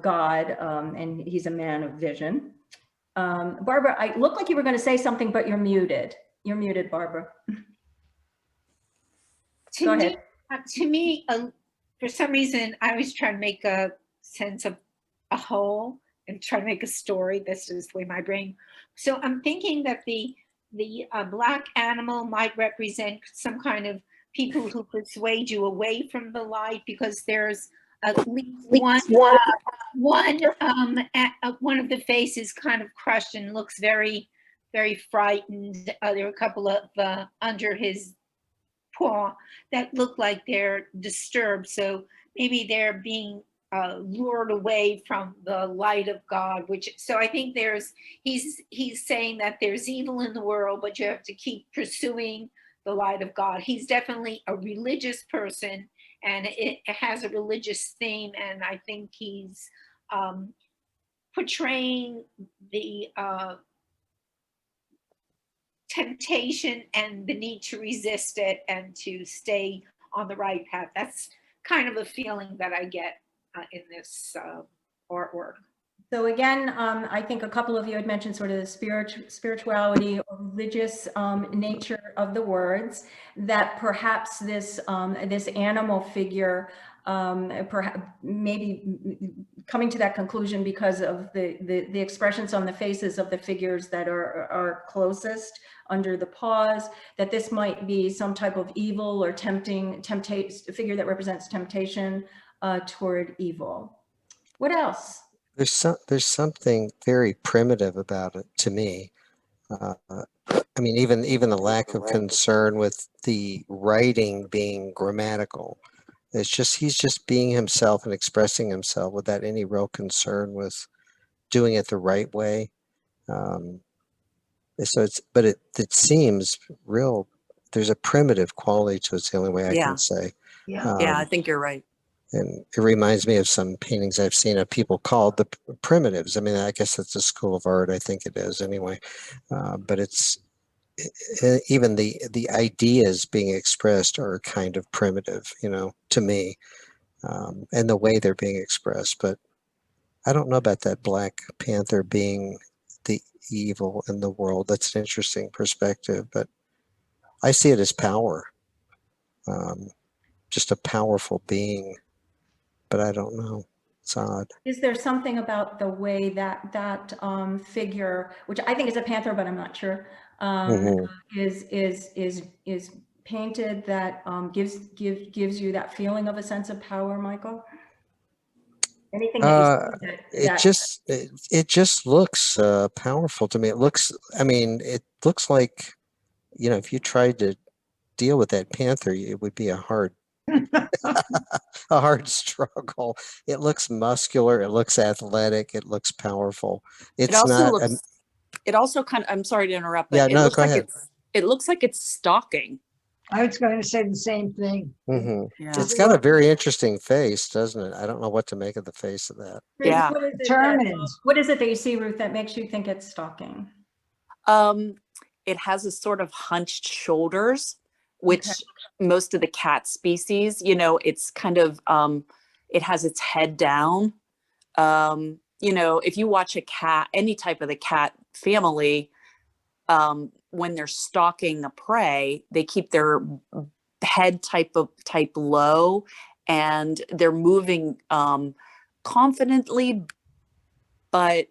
God, and he's a man of vision. Barbara, I looked like you were going to say something, but you're muted. You're muted, Barbara. Go ahead. To me, for some reason, I was trying to make a sense of a whole and try to make a story. This is the way my brain. So I'm thinking that the black animal might represent some kind of people who persuade you away from the light, because there's at least one of the faces kind of crushed and looks very, very frightened. There are a couple of under his paw that look like they're disturbed. So maybe they're being lured away from the light of God, so I think he's saying that there's evil in the world, but you have to keep pursuing the light of God. He's definitely a religious person, and it has a religious theme, and I think he's portraying the temptation and the need to resist it and to stay on the right path. That's kind of a feeling that I get in this artwork. So again, I think a couple of you had mentioned sort of the spirituality or religious nature of the words, that perhaps this animal figure perhaps maybe coming to that conclusion because of the expressions on the faces of the figures that are closest under the paws, that this might be some type of evil or figure that represents temptation toward evil. What else? There's something very primitive about it to me. I mean, even the lack of concern with the writing being grammatical. It's just, he's just being himself and expressing himself without any real concern with doing it the right way. So but it seems real, there's a primitive quality to it. It's the only way I Yeah. can say. Yeah. Yeah, I think you're right. And it reminds me of some paintings I've seen of people called the primitives. I mean, I guess it's a school of art. I think it is anyway. But it's, even the ideas being expressed are kind of primitive, you know, to me, and the way they're being expressed. But I don't know about that Black Panther being the evil in the world. That's an interesting perspective, but I see it as power, just a powerful being. But I don't know. It's odd. Is there something about the way that figure, which I think is a panther, but I'm not sure, is painted that gives you that feeling of a sense of power, Michael? Anything that you see it just looks powerful to me. It looks, I mean, it looks like, you know, if you tried to deal with that panther, it would be a hard struggle. It looks muscular, it looks athletic, it looks powerful. It's it also kind of, I'm sorry to interrupt, but yeah, it no, looks go like ahead. it looks like it's stalking. I was going to say the same thing. Yeah. It's got a very interesting face, doesn't it? I don't know what to make of the face of that. Yeah. Determined. What is it that you see, Ruth, that makes you think it's stalking? It has a sort of hunched shoulders, which most of the cat species, you know, it's kind of, it has its head down. You know, if you watch a cat, any type of the cat family, when they're stalking a prey, they keep their head type low, and they're moving confidently, but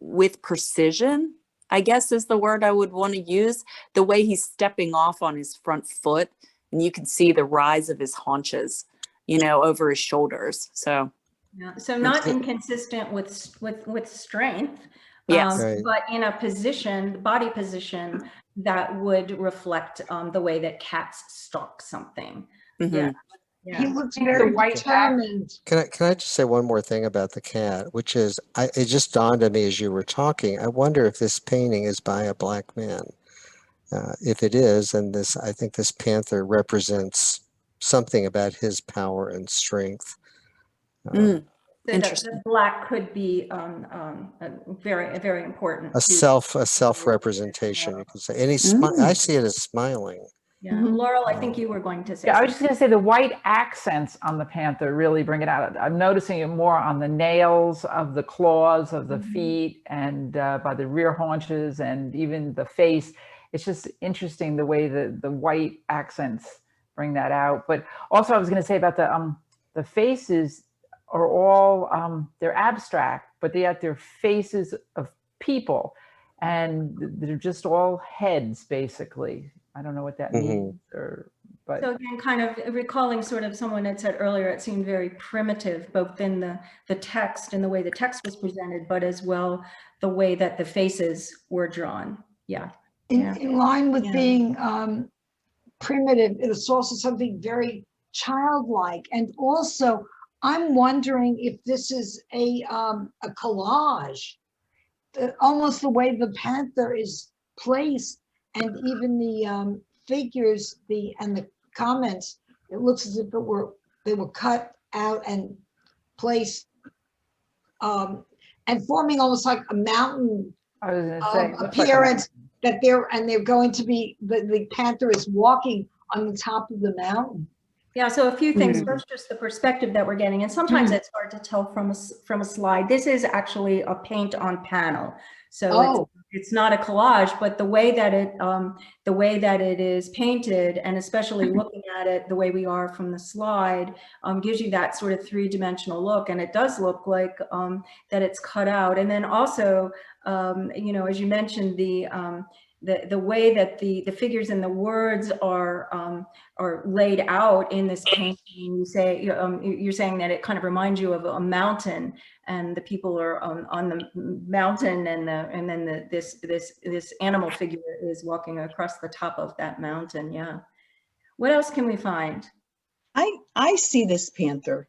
with precision, I guess is the word I would want to use. The way he's stepping off on his front foot, and you can see the rise of his haunches, you know, over his shoulders. So yeah, so not inconsistent with strength. Yes. But in a position, body position that would reflect the way that cats stalk something. Mm-hmm. Yeah. He looks very determined. Can I just say one more thing about the cat, which is, it just dawned on me as you were talking. I wonder if this painting is by a Black man. If it is, and I think this panther represents something about his power and strength. So the Black could be very important. A self representation, you could say. And I see it as smiling. Yeah, Laurel, I think you were going to say. Yeah, I was just going to say the white accents on the panther really bring it out. I'm noticing it more on the nails of the claws of the feet, and by the rear haunches, and even the face. It's just interesting the way the white accents bring that out. But also, I was going to say about the faces are all they're abstract, but yet they're faces of people, and they're just all heads basically. I don't know what that means, but so again, kind of recalling sort of someone had said earlier, it seemed very primitive, both in the text and the way the text was presented, but as well the way that the faces were drawn. Yeah. In line with being primitive, it's also something very childlike. And also, I'm wondering if this is a collage, almost the way the panther is placed. And even the figures, and the comments, it looks as if they were cut out and placed, and forming almost like a mountain appearance. That they're going to be, the panther is walking on the top of the mountain. Yeah, so a few things. First, just the perspective that we're getting, and sometimes it's hard to tell from a slide. This is actually a paint on panel. So it's not a collage, but the way that it is painted, and especially looking at it the way we are from the slide, gives you that sort of three-dimensional look, and it does look like that it's cut out. And then also, you know, as you mentioned, the way that the figures and the words are laid out in this painting, you say you're saying that it kind of reminds you of a mountain, and the people are on the mountain, and then this animal figure is walking across the top of that mountain. Yeah. What else can we find? I see this panther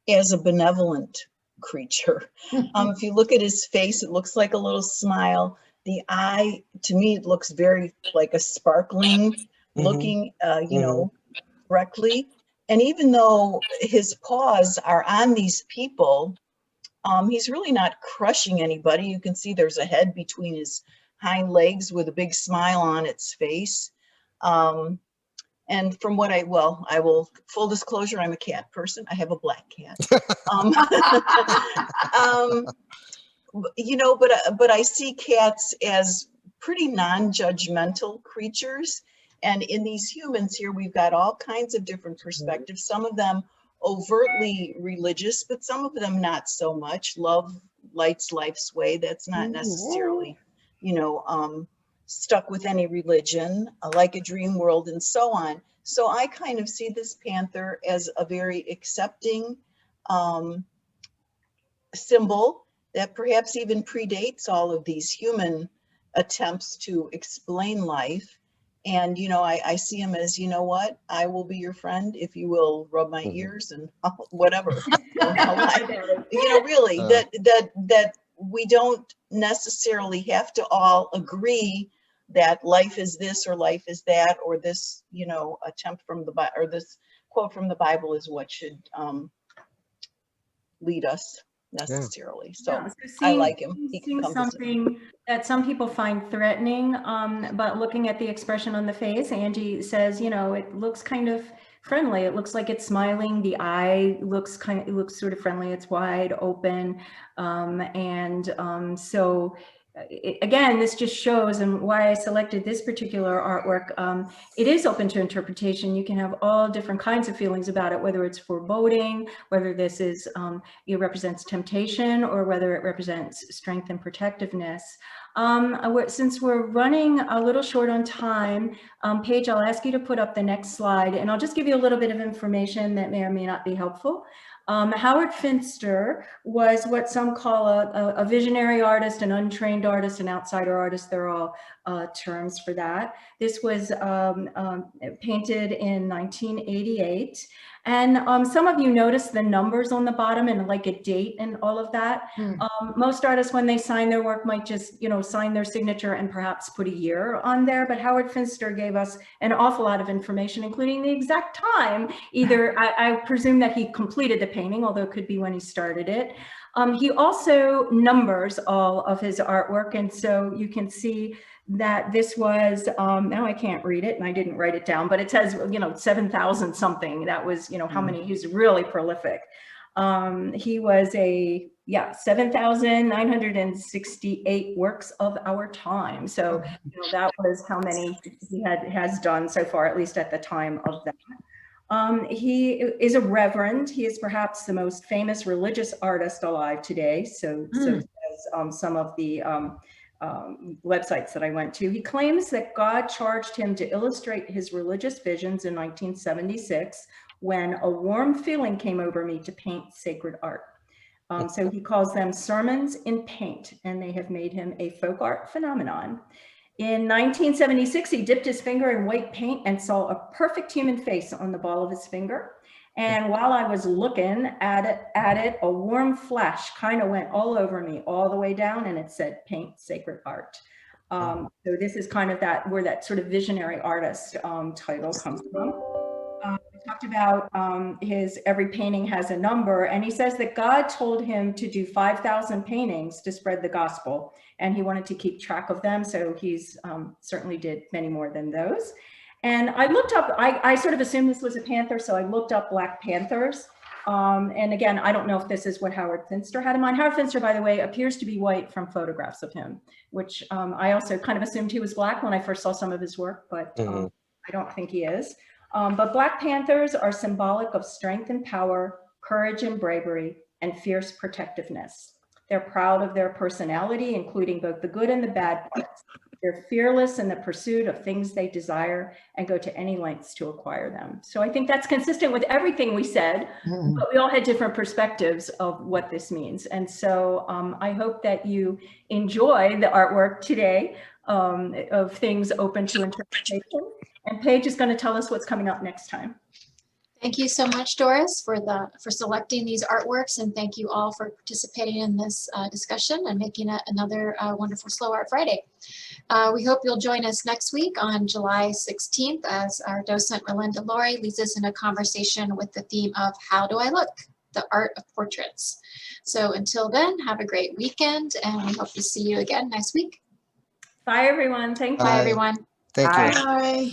as a benevolent creature. If you look at his face, it looks like a little smile. The eye, to me, it looks very like a sparkling looking, you know, correctly. And even though his paws are on these people, he's really not crushing anybody. You can see there's a head between his hind legs with a big smile on its face. And from what I will, full disclosure, I'm a cat person. I have a black cat. You know, but I see cats as pretty non-judgmental creatures. And in these humans here, we've got all kinds of different perspectives. Some of them overtly religious, but some of them not so much. Love lights life's way. That's not necessarily, you know, stuck with any religion, like a dream world and so on. So I kind of see this panther as a very accepting symbol that perhaps even predates all of these human attempts to explain life. And, you know, I see him as, you know what, I will be your friend if you will rub my ears and whatever. You know, really, that we don't necessarily have to all agree that life is this or life is that, or this, you know, attempt from the Bible, or this quote from the Bible is what should lead us necessarily. So, yeah, so I like him. He seeing something that some people find threatening, but looking at the expression on the face, Angie says, you know, it looks kind of friendly. It looks like it's smiling. The eye looks it looks sort of friendly. It's wide open, so. Again, this just shows, and why I selected this particular artwork, it is open to interpretation. You can have all different kinds of feelings about it, whether it's foreboding, whether this is, it represents temptation, or whether it represents strength and protectiveness. Since we're running a little short on time, Paige, I'll ask you to put up the next slide, and I'll just give you a little bit of information that may or may not be helpful. Howard Finster was what some call a visionary artist, an untrained artist, an outsider artist. They're all terms for that. This was painted in 1988. And some of you noticed the numbers on the bottom and like a date and all of that. Most artists, when they sign their work, might just, you know, sign their signature and perhaps put a year on there. But Howard Finster gave us an awful lot of information, including the exact time. Either I presume that he completed the painting, although it could be when he started it. He also numbers all of his artwork, and so you can see that this was, now I can't read it and I didn't write it down, but it says, you know, 7,000 something. That was, you know, how many, he's really prolific. He was 7,968 works of our time. So, you know, that was how many he has done so far, at least at the time of that. He is a reverend. He is perhaps the most famous religious artist alive today. So says some of the websites that I went to. He claims that God charged him to illustrate his religious visions in 1976 when a warm feeling came over me to paint sacred art. So he calls them sermons in paint, and they have made him a folk art phenomenon. In 1976, he dipped his finger in white paint and saw a perfect human face on the ball of his finger. And while I was looking at it, a warm flash kind of went all over me, all the way down, and it said, "Paint sacred art." So this is kind of where that sort of visionary artist title comes from. We talked about his every painting has a number, and he says that God told him to do 5,000 paintings to spread the gospel, and he wanted to keep track of them. So he's certainly did many more than those. And I looked up, I sort of assumed this was a panther, so I looked up Black Panthers. And again, I don't know if this is what Howard Finster had in mind. Howard Finster, by the way, appears to be white from photographs of him, which I also kind of assumed he was Black when I first saw some of his work, but I don't think he is. But Black Panthers are symbolic of strength and power, courage and bravery, and fierce protectiveness. They're proud of their personality, including both the good and the bad parts. They're fearless in the pursuit of things they desire and go to any lengths to acquire them. So I think that's consistent with everything we said, but we all had different perspectives of what this means. And so I hope that you enjoy the artwork today of things open to interpretation. And Paige is going to tell us what's coming up next time. Thank you so much, Doris, for selecting these artworks, and thank you all for participating in this discussion and making it another wonderful Slow Art Friday. We hope you'll join us next week on July 16th as our docent Melinda Laurie leads us in a conversation with the theme of How Do I Look? The Art of Portraits. So until then, have a great weekend, and we hope to see you again next week. Bye, everyone. Thank you. Bye, everyone. Thank you. Bye.